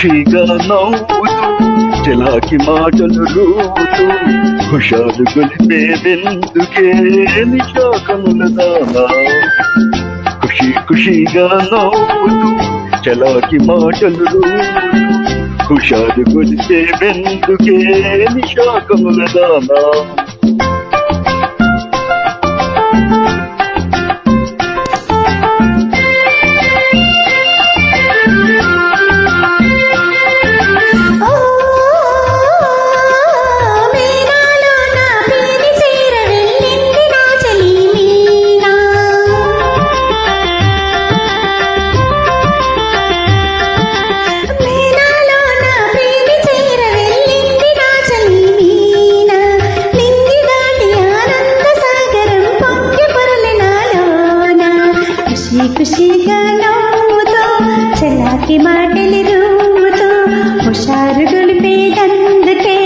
ఖుషిగా నవ్వుతూ చలాకి మాటలు రూతూ హుషారు గొలిపేదెందుకే నిషా కనుల దానా ఖుషిగా నవ్వుతూ చలాకి మాటలు రూతూ హుషారు గొలిపేదెందుకే నిషా కనుల దానా ఖుషిగా నవ్వుతో చలాకి మాటలు రూముతో హుషారు గొలిపేదందుకే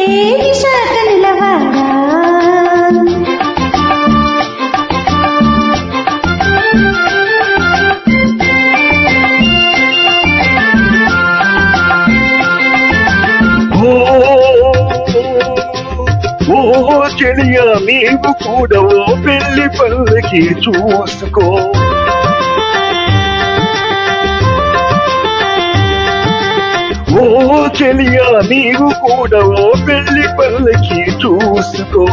నిషా కనులవాడా ఓ చెలియా నీవు కూడా ఓ పెళ్లి పల్లకి చూసుకో ఓ చెలియా నీవు కూడా ఓ పెళ్లి పల్లకి చూసుకో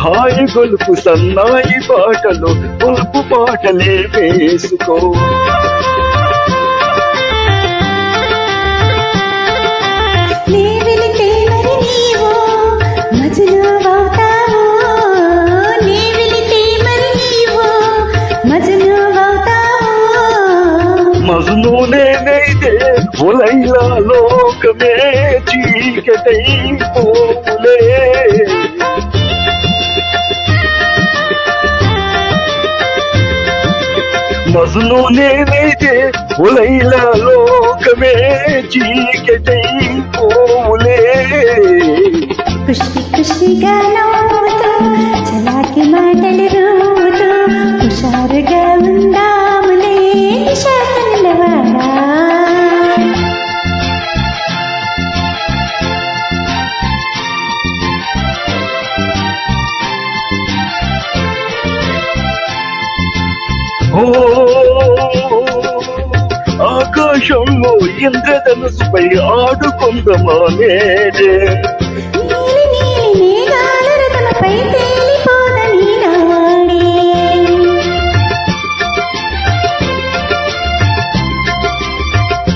హాయి గొలుపు సన్నాయి పాటలు గొలుపు పాటలే వేసుకో మజను నేనైతే ఒలైలా లోకమే చీకటై పోలే మజను నేనైతే ఒలైలా లోకమే చీకటై పోలే ఖుషిగా నవ్వుతూ చలాకి మాటలు రూతూ హుషారుగా ఉందాములే నిషా కనులవాడా ఆకాశంలో ఇంద్రధనుసుపై ఆడుకుందమా నేడే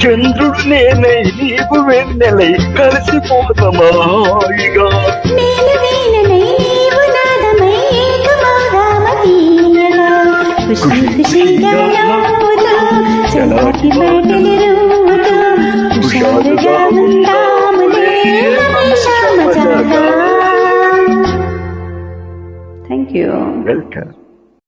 చంద్రుడు నేనై నీవు వెన్నెలై కలిసిపోతామా హాయిగా ఖుషిగా నవ్వుతూ చలాకి మాటలు రూతూ హుషారుగా ఉందాములే హమేషా మజాగా. Thank you. Welcome.